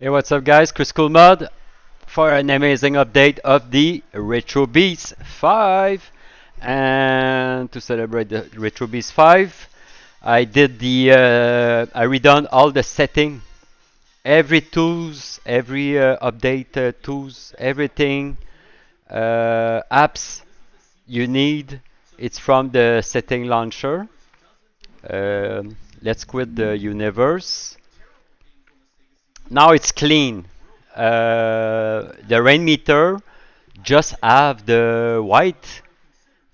Hey, what's up, guys? Kriscoolmod for an amazing update of the Retrobeast 5. And to celebrate the Retrobeast 5, I redone all the setting, every tools, every update tools, everything, apps you need. It's from the setting launcher. Let's quit the universe. Now it's clean. The rain meter just have the white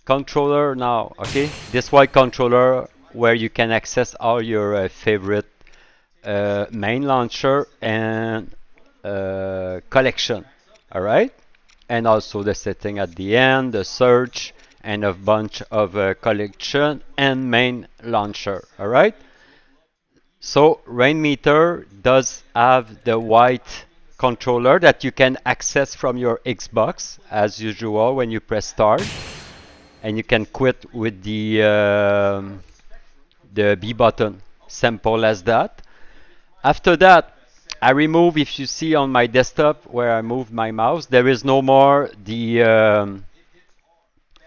controller now. Okay, this white controller where you can access all your favorite main launcher and collection. All right, and also the setting at the end, the search, and a bunch of collection and main launcher. All right. So Rainmeter does have the white controller that you can access from your Xbox as usual when you press start, and you can quit with the B button. Simple as that. After that, I remove. If you see on my desktop where I moved my mouse, there is no more the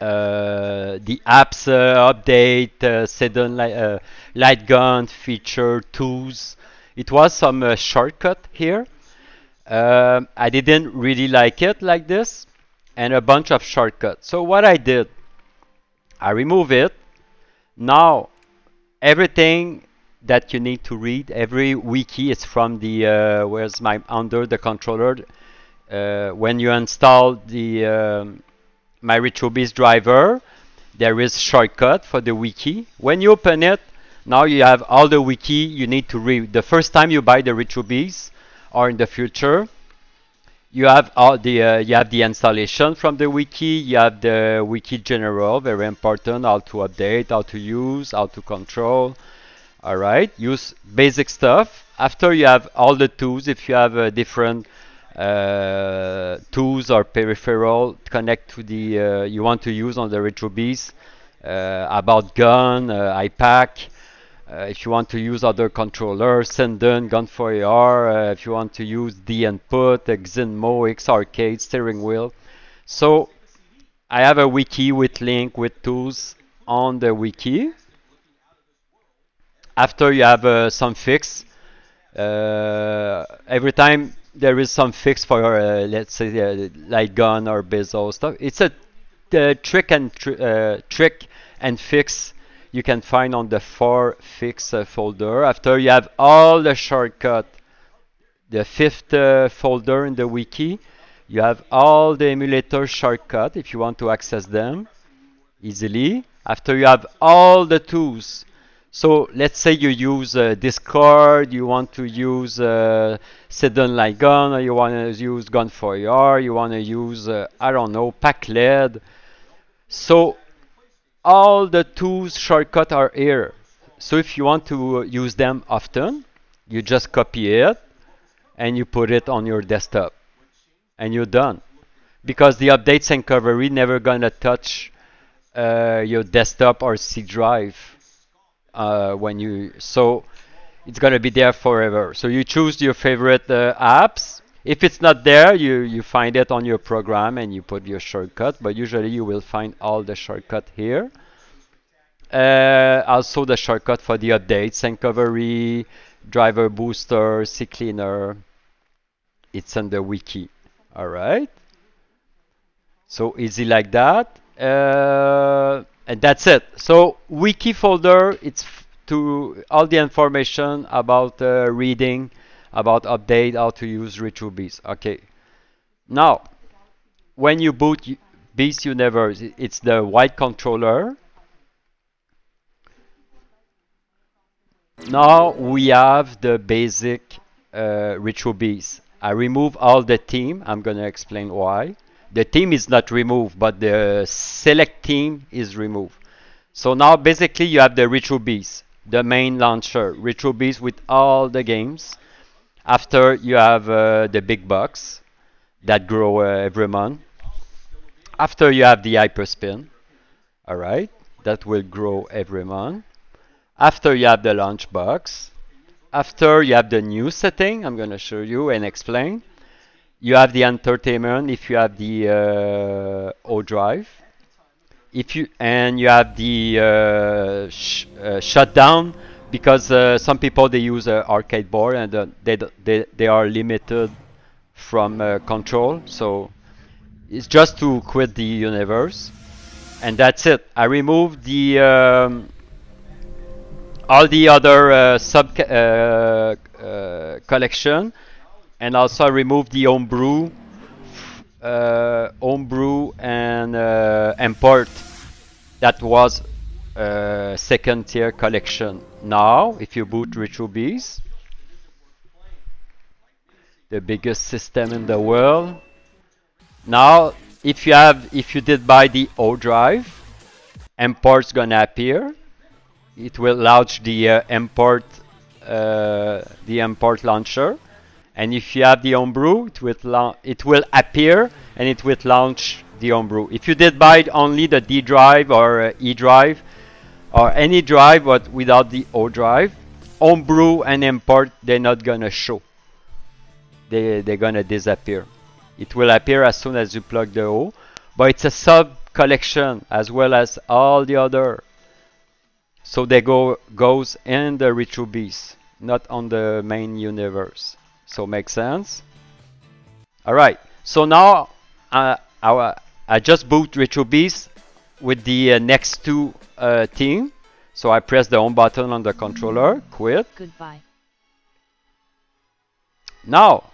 apps update, sudden light gun feature tools. It was some shortcut here. I didn't really like it like this, and a bunch of shortcuts. So what I did, I remove it. Now everything that you need to read, every wiki is from the where's my under the controller. When you install the my Retrobeast driver, there is shortcut for the wiki. When you open it, now you have all the wiki you need to read. The first time you buy the Retrobeast, or in the future, you have all the you have the installation from the wiki. You have the wiki general, very important, how to update, how to use, how to control. All right, use basic stuff. After you have all the tools, if you have different tools or peripheral connect to the you want to use on the Retrobeast, about gun, iPack. If you want to use other controllers, Senden, Gun for AR. If you want to use D input, Xinmo, X Arcade, steering wheel. So I have a wiki with link with tools on the wiki. After you have some fix, every time there is some fix for let's say light gun or Bezel stuff. It's a trick and fix you can find on the for fix folder. After you have all the shortcut, the fifth folder in the wiki, you have all the emulator shortcut if you want to access them easily. After you have all the tools. So let's say you use Discord, you want to use Sidon Light Gun, or you want to use Gun for AR, you want to use, I don't know, Pack LED. So all the tools shortcut are here. So if you want to use them often, you just copy it and you put it on your desktop and you're done. Because the updates and recovery never gonna touch your desktop or C drive when you so it's gonna be there forever. So you choose your favorite apps. If it's not there, you find it on your program and you put your shortcut. But usually you will find all the shortcut here. Also the shortcut for the updates and recovery, driver booster, CCleaner. It's on the wiki. All right. So easy like that. And that's it. So wiki folder, it's to all the information about reading, about update, how to use Retrobeast. Okay. Now, when you boot Beast Universe, it's the white controller. Now we have the basic Retrobeast. I remove all the theme. I'm gonna explain why. The theme is not removed, but the select theme is removed. So now basically you have the Retrobeast, the main launcher, Retrobeast with all the games. After you have the big box that grow every month. After you have the Hyperspin, all right, that will grow every month. After you have the launchbox, After you have the new setting, I'm going to show you and explain. You have the entertainment if you have the O drive. If you and you have the shutdown because some people they use arcade board and they are limited from control. So it's just to quit the universe, and that's it. I removed the all the other sub collection, and also I removed the homebrew and import that was second tier collection. Now, if you boot Retrobeast, the biggest system in the world. Now, if you did buy the O drive, import's gonna appear. It will launch the import launcher, and if you have the homebrew, it will appear and it will launch the homebrew. If you did buy only the D drive or E drive or any drive but without the O drive, homebrew and import they're not gonna show. They're gonna disappear. It will appear as soon as you plug the O, but it's a sub collection as well as all the other. So they goes in the Retrobeast, not on the main universe. So makes sense. All right. So now I just boot Retrobeast with the next two theme. So I press the home button on the controller. Quit. Goodbye. Now,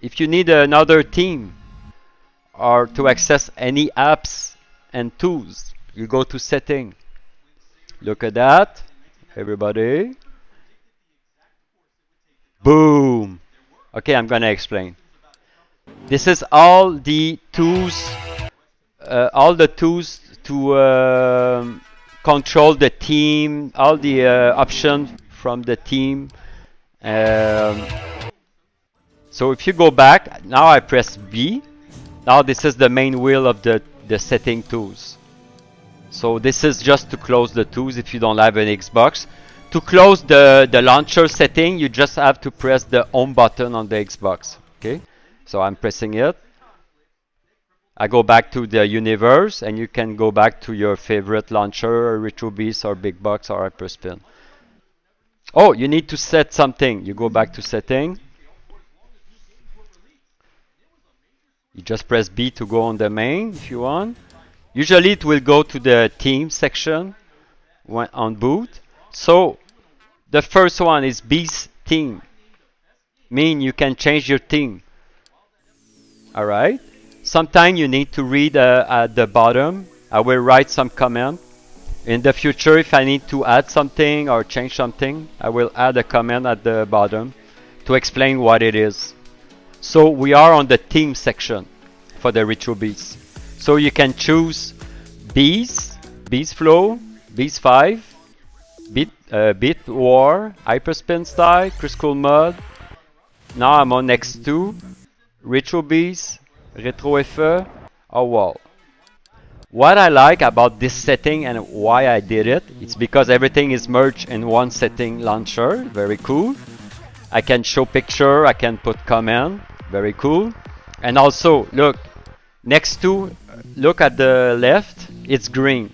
if you need another theme or to access any apps and tools, you go to Setting. Look at that, everybody. Boom. Okay, I'm gonna explain. This is all the tools to control the theme, all the options from the theme. So if you go back, now I press B. Now this is the main wheel of the setting tools. So this is just to close the tools if you don't have an Xbox. To close the launcher setting, you just have to press the home button on the Xbox. Okay, so I'm pressing it. I go back to the universe, and you can go back to your favorite launcher, Retrobeast or bigbox or Hyperspin. Oh, you need to set something. You go back to setting. You just press B to go on the main if you want. Usually it will go to the theme section when on boot. So the first one is B's theme. Mean you can change your theme. Alright. Sometimes you need to read at the bottom. I will write some comment. In the future, if I need to add something or change something, I will add a comment at the bottom to explain what it is. So we are on the theme section for the Retrobeast. So you can choose Bees Flow, Bees 5, Beat War, Hyperspin Style, Kriscoolmod. Now I'm on X2, Retrobeast, Retro FE, or Wall. What I like about this setting and why I did it, it's because everything is merged in one setting launcher. Very cool. I can show picture, I can put comment. Very cool. And also, look, next to, look at the left, it's green.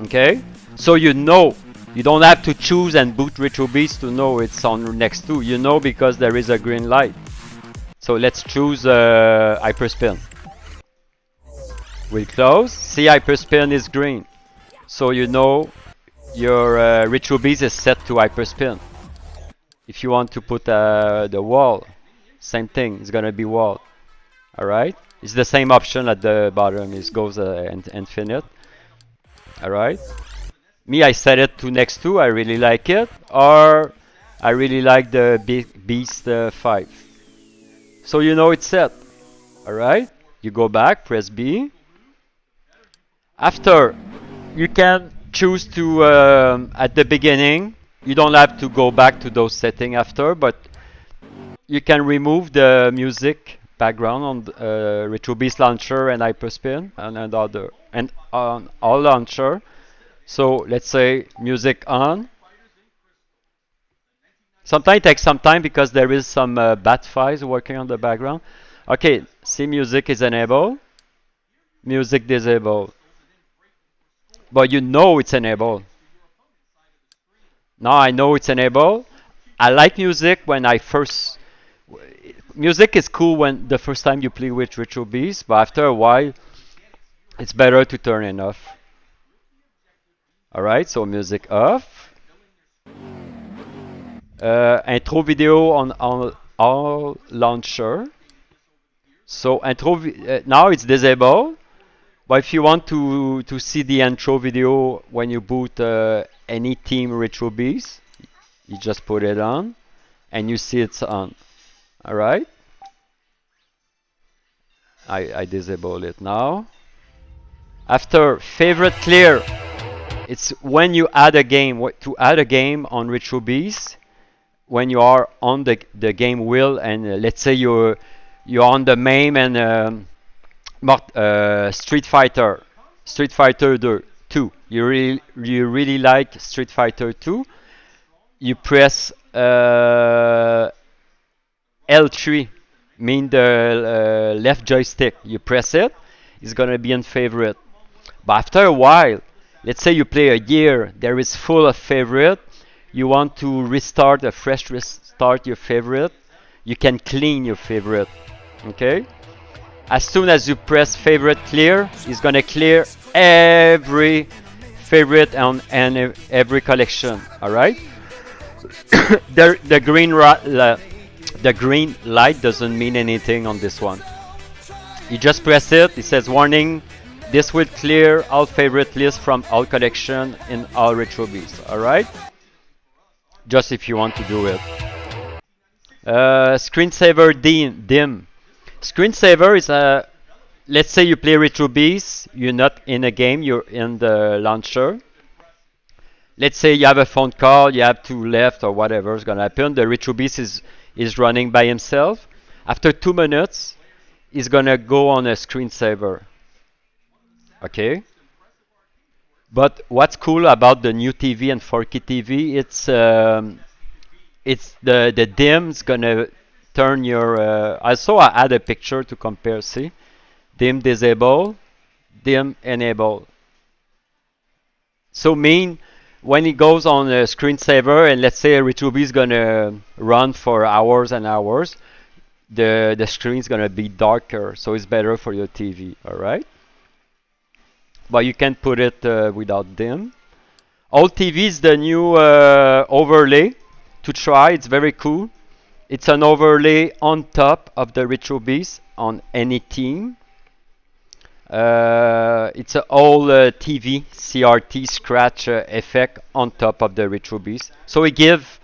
Okay? So you know, you don't have to choose and boot Retrobeast to know it's on next to. You know because there is a green light. So let's choose Hyperspin. We'll close. See, Hyperspin is green. So you know your Retrobeast is set to Hyperspin. If you want to put the wall, same thing. It's gonna be wall. All right. It's the same option at the bottom. It goes infinite. All right. Me, I set it to next to. I really like it. Or I really like the Beast 5. So you know it's set. All right. You go back. Press B. After, you can choose to at the beginning. You don't have to go back to those settings after, but you can remove the music background on Retrobeast launcher and Hyperspin and on all launcher. So let's say music on. Sometimes it takes some time because there is some bat files working on the background. Okay, see, music is enabled, music disabled, but you know it's enabled. Now I know it's enabled. I like music when I first. Music is cool when the first time you play with Retrobeast, but after a while, it's better to turn it off. Alright, so music off. Intro video on all launcher. So now it's disabled. But if you want to see the intro video when you boot any team Retrobeast, you just put it on, and you see it's on. All right. I disable it now. After favorite clear, it's when you add a game. To add a game on Retrobeast, when you are on the game wheel, and let's say you're on the MAME and Street Fighter 2. You really like Street Fighter 2. You press L3, mean the left joystick. You press it, it's gonna be in favorite. But after a while, let's say you play a year, there is full of favorite. You want to restart your favorite. You can clean your favorite. Okay. As soon as you press favorite clear, it's gonna clear every favorite and every collection. All right. the green light doesn't mean anything on this one. You just press it. It says warning. This will clear all favorite lists from all collection in all Retrobeast. All right. Just if you want to do it. Screensaver dim. Screensaver is a, let's say you play Retrobeast, you're not in a game, you're in the launcher. Let's say you have a phone call, you have to left or whatever is gonna happen. The Retrobeast is running by himself. After 2 minutes, he's gonna go on a screensaver. Okay. But what's cool about the new TV and 4K TV, it's the dim's gonna turn your. Also, I add a picture to compare. See, dim disable, dim enable. So mean when it goes on a screensaver and let's say a Retrobeast is gonna run for hours and hours, the screen is gonna be darker, so it's better for your TV. All right. But you can put it without dim. Old TV is the new overlay to try. It's very cool. It's an overlay on top of the Retrobeast on any team. It's an old TV CRT scratch effect on top of the Retrobeast. So if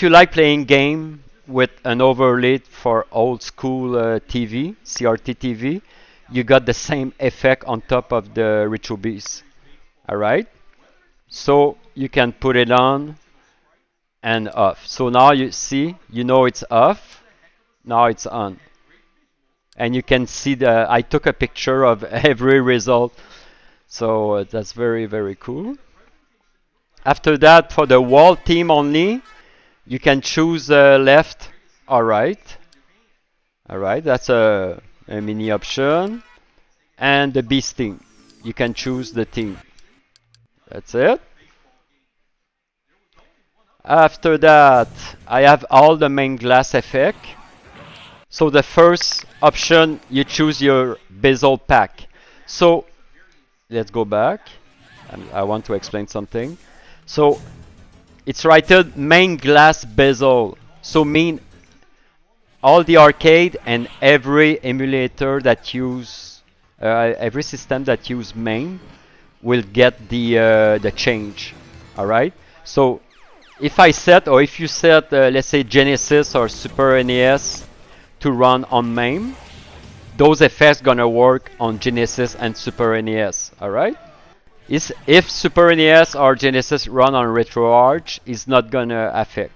you like playing game with an overlay for old school TV, CRT TV, you got the same effect on top of the Retrobeast. Alright? So you can put it on and off. So now you see, you know it's off. Now it's on. And you can see I took a picture of every result. So that's very, very cool. After that, for the wall team only, you can choose left or right. Alright, that's a mini option. And the beast team. You can choose the team. That's it. After that, I have all the main glass effect. So the first option, you choose your bezel pack. So let's go back. I want to explain something. So it's rated main glass bezel. So mean all the arcade and every emulator that use every system that use MAME will get the change. All right. So if you set let's say Genesis or Super NES to run on MAME, those effects gonna work on Genesis and Super NES. All right. If Super NES or Genesis run on RetroArch, it's not gonna affect.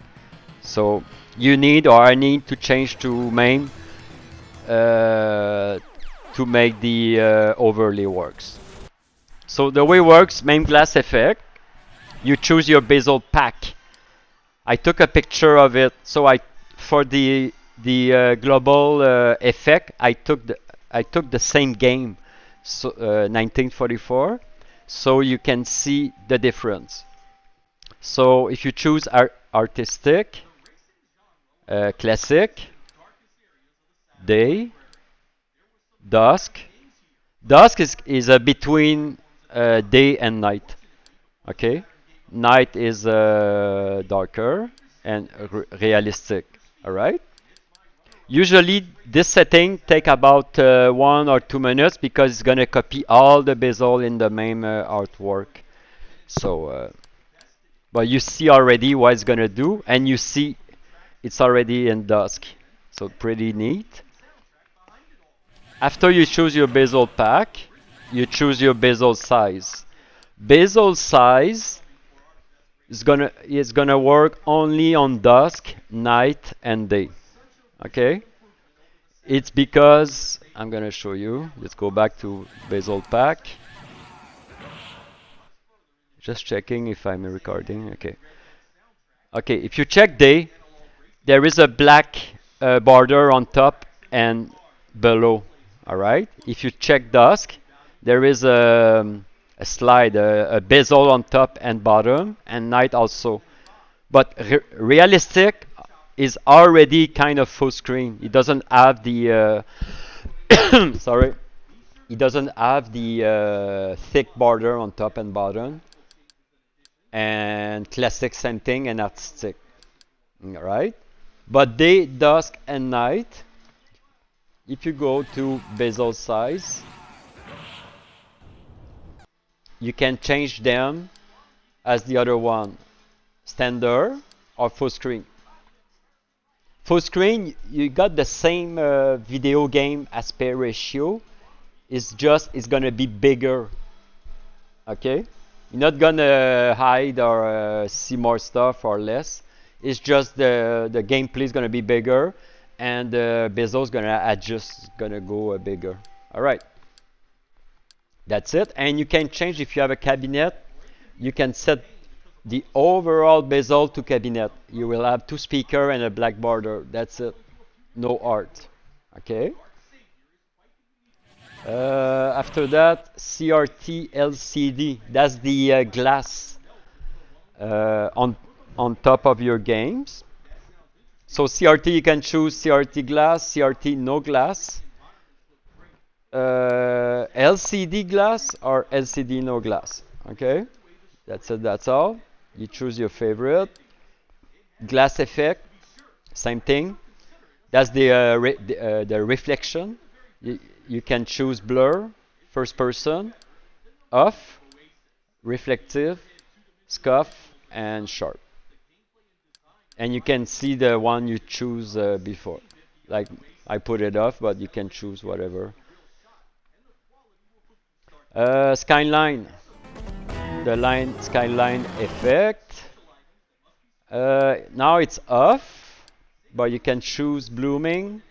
So you need or I need to change to MAME to make the overlay works. So the way it works, MAME glass effect, you choose your bezel pack. I took a picture of it. So for the global effect, I took the same game, so 1944, so you can see the difference. So if you choose artistic, classic, day, dusk. Dusk is between day and night. Okay, night is darker and realistic. All right. Usually this setting take about 1 or 2 minutes because it's gonna copy all the bezel in the MAME artwork. So, but you see already what it's gonna do, and you see it's already in dusk. So pretty neat. After you choose your bezel pack, you choose your bezel size. Bezel size is gonna work only on dusk, night, and day. Okay? It's because I'm gonna show you. Let's go back to Bezel pack. Just checking if I'm recording. Okay. Okay. If you check day, there is a black border on top and below. All right. If you check dusk, there is a slide, a bezel on top and bottom, and night also. But realistic is already kind of full screen. It doesn't have the sorry, it doesn't have the thick border on top and bottom. And classic same thing and artistic. All right. But day, dusk, and night. If you go to bezel size, you can change them as the other one, standard or full screen. Full screen, you got the same video game aspect ratio. It's gonna be bigger. Okay, you're not gonna hide or see more stuff or less. It's just the gameplay is gonna be bigger, and the bezel is gonna adjust, gonna go bigger. All right, that's it. And you can change if you have a cabinet. You can set the overall bezel to cabinet. You will have 2 speakers and a black border. That's it. No art. Okay. After that, CRT LCD. That's the glass on top of your games. So CRT, you can choose CRT glass, CRT no glass, LCD glass, or LCD no glass. Okay, that's it. That's all. You choose your favorite. Glass effect, same thing. That's the reflection. You can choose blur, first person, off, reflective, scuff, and sharp. And you can see the one you choose before. Like I put it off, but you can choose whatever. Skyline, the skyline effect. Now it's off, but you can choose blooming,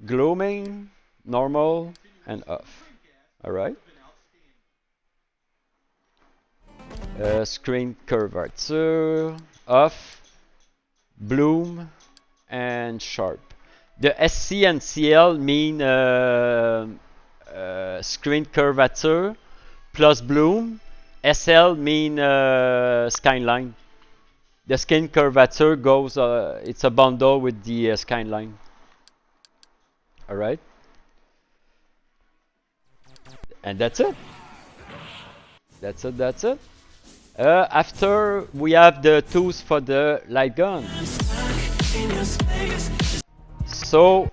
gloaming, normal, and off. All right. Screen curvature, off, bloom, and sharp. The SC and CL mean screen curvature plus bloom. SL mean skyline. The screen curvature goes, it's a bundle with the skyline. All right. And that's it. That's it. That's it. After we have the tools for the light gun. So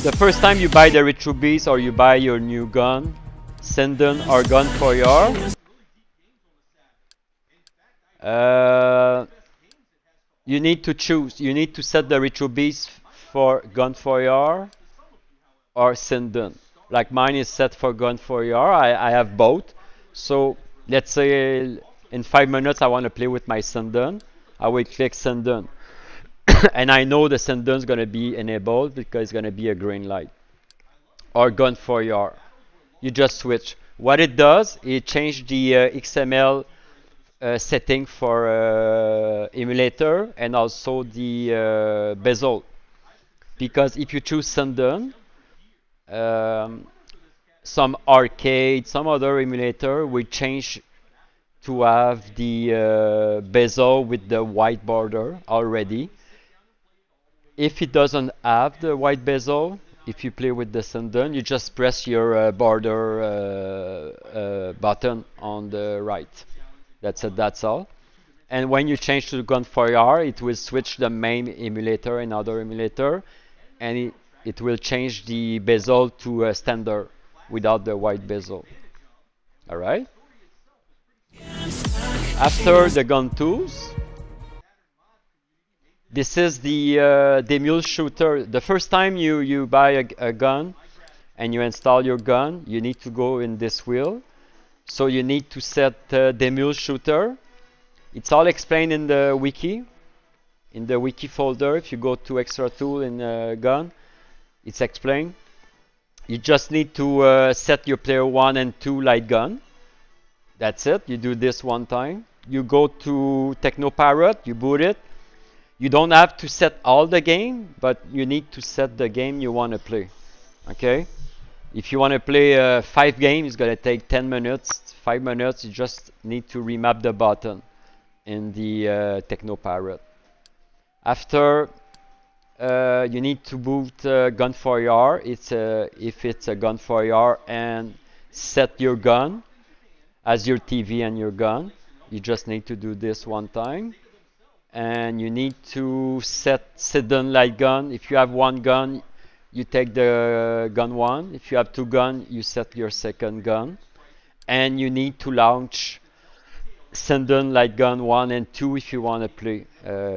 the first time you buy the Retrobeast or you buy your new gun, Sendon or Gun for Your, you need to choose. You need to set the Retrobeast for Gun for Your or Sendon. Like mine is set for Gun for Your. I have both. So let's say in 5 minutes I want to play with my Sendon. I will click Sendon. And I know the Sendon is going to be enabled because it's going to be a green light. Or Gun for Your. You just switch. What it does, it changes the XML setting for emulator and also the bezel. Because if you choose Sundon, some arcade, some other emulator will change to have the bezel with the white border already. If it doesn't have the white bezel, if you play with the Sundon, you just press your border button on the right. That's it, that's all. And when you change to Gunfire, it will switch the MAME emulator and other emulator, and it will change the bezel to a standard without the white bezel. Alright? After the gun tools, this is the mule shooter. The first time you buy a gun and you install your gun, you need to go in this wheel. So you need to set the mule shooter. It's all explained in the wiki. In the wiki folder, if you go to extra tool in gun, it's explained. You just need to set your player 1 and 2 light gun. That's it. You do this one time. You go to Technoparrot, you boot it. You don't have to set all the game, but you need to set the game you want to play. Okay? If you want to play 5 games, it's going to take 10 minutes, 5 minutes. You just need to remap the button in the Technoparrot. After, you need to boot Gunfire. If it's a Gunfire, and set your gun as your TV and your gun. You just need to do this one time. And you need to set Sidon light gun. If you have one gun, you take the gun 1. If you have 2 guns, you set your second gun. And you need to launch Sidon light gun 1 and 2 if you want to play.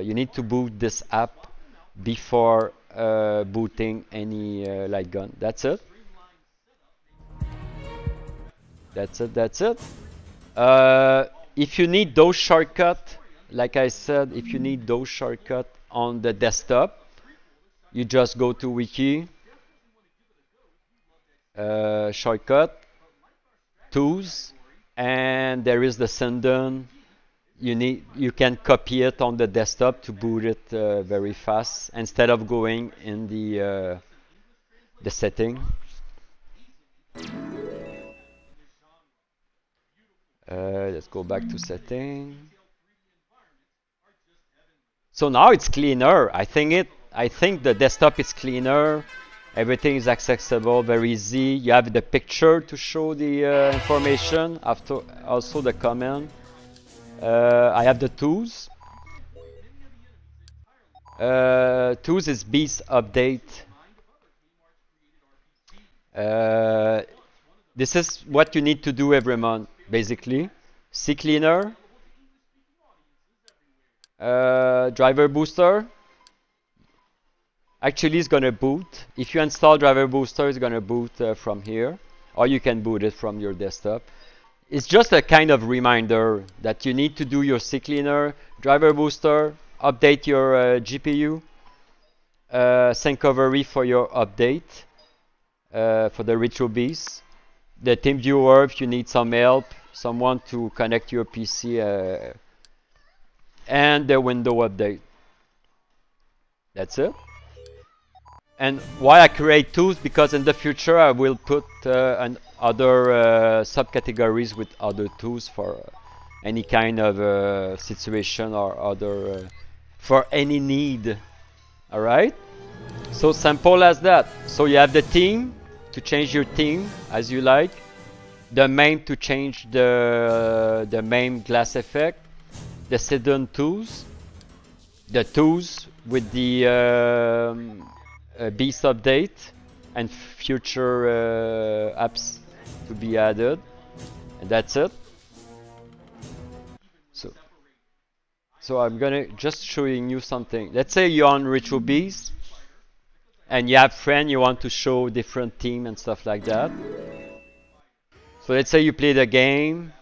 You need to boot this app before booting any light gun. That's it. That's it. If you need those shortcuts, like I said, if you need those shortcuts on the desktop, you just go to wiki, shortcut, tools, and there is the Sundon. You can copy it on the desktop to boot it very fast instead of going in the setting. Let's go back to setting. So now it's cleaner. I think the desktop is cleaner. Everything is accessible, very easy. You have the picture to show the information. After also the command. I have the tools. Tools is Beast update. This is what you need to do every month, basically. CCleaner. Driver booster. Actually, it's gonna boot. If you install driver booster, it's gonna boot from here, or you can boot it from your desktop. It's just a kind of reminder that you need to do your CCleaner, driver booster, update your GPU, Syncovery for your update for the Retrobeast, the TeamViewer if you need some help, someone to connect your PC, and the window update. That's it. And why I create tools? Because in the future I will put other subcategories with other tools for any kind of situation or other for any need. All right. So simple as that. So you have the theme to change your theme as you like. The MAME to change the MAME glass effect. The Sidon tools. The tools with the Beast update and future apps to be added, and that's it. So I'm gonna just showing you something. Let's say you're on Retrobeast and you have friends you want to show different team and stuff like that. So let's say you play the game.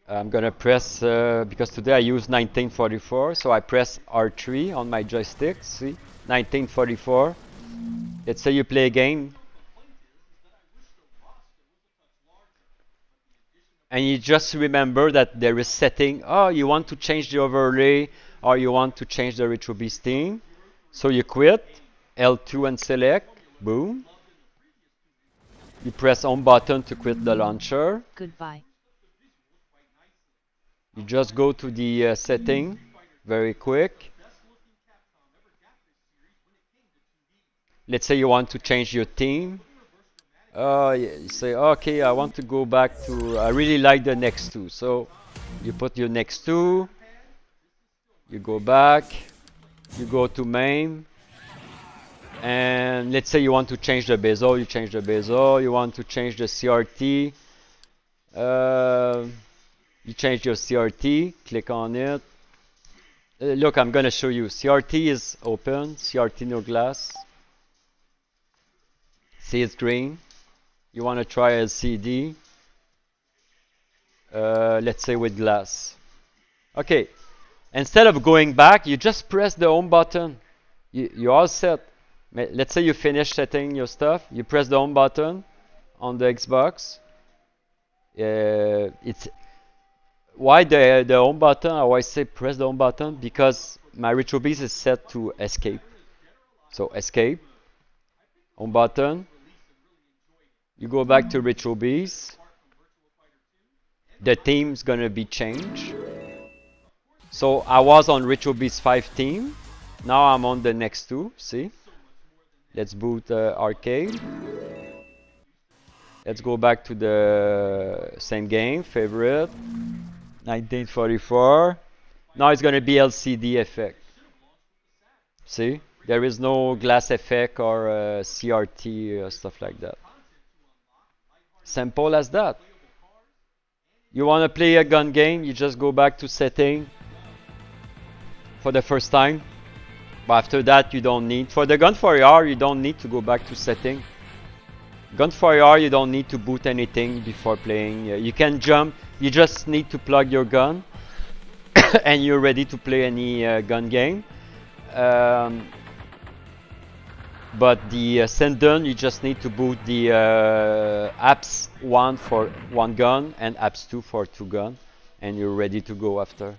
I'm gonna press, because today I use 1944, so I press R3 on my joystick, see, 1944. Let's say you play a game and you just remember that there is setting. Oh, you want to change the overlay or you want to change the Retrobeast theme. So you quit, L2 and select, boom. You press home button to quit the launcher. Goodbye. You just go to the setting, very quick. Let's say you want to change your theme. You say, okay, I want to go back to, I really like the next two. So you put your next two, you go back, you go to MAME, and let's say you want to change the bezel, you change the bezel, you want to change the CRT, you change your CRT, click on it. Look, I'm going to show you. CRT is open, CRT no glass. See, it's green. You want to try LCD, let's say with glass. Okay, instead of going back, you just press the home button. You're all set. Let's say you finish setting your stuff. You press the home button on the Xbox. It's why the home button. I always say press the home button because my Retrobeast is set to escape. So escape, home button. You go back to Retrobeast. The theme's gonna be changed. So I was on Retrobeast 5 theme. Now I'm on the next two. See? Let's boot arcade. Let's go back to the same game, favorite. 1944. Now it's gonna be LCD effect. See? There is no glass effect or CRT or stuff like that. Simple as that. You want to play a gun game, you just go back to setting for the first time. But after that, you don't need. For the gun for AR, you don't need to go back to setting. Gun for AR, you don't need to boot anything before playing. You can jump. You just need to plug your gun, and you're ready to play any gun game. But the Sendon, you just need to boot the apps 1 for 1 gun and apps 2 for 2 gun, and you're ready to go after.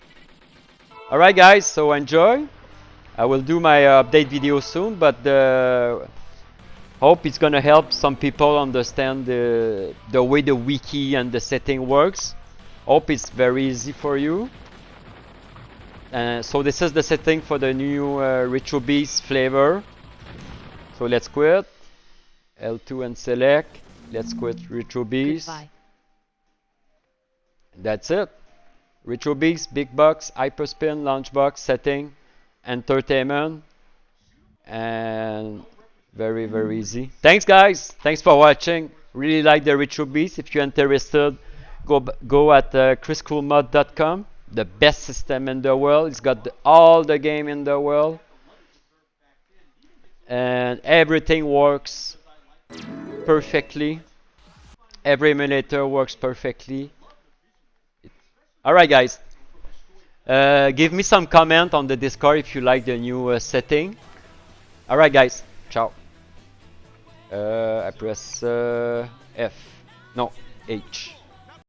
Alright guys, so enjoy. I will do my update video soon, but hope it's gonna help some people understand the way the wiki and the setting works. Hope it's very easy for you. So this is the setting for the new Retrobeast flavor. So let's quit. L2 and select. Let's quit Retrobeast. Goodbye. That's it. Retrobeast, bigbox, Hyperspin, launchbox, setting, entertainment, and very, very easy. Thanks guys. Thanks for watching. Really like the Retrobeast. If you're interested, go at Kriscoolmod.com. The best system in the world. It's got all the game in the world. And everything works perfectly. Every emulator works perfectly. Alright guys, give me some comment on the Discord if you like the new setting. Alright guys, ciao. I press F, no, H.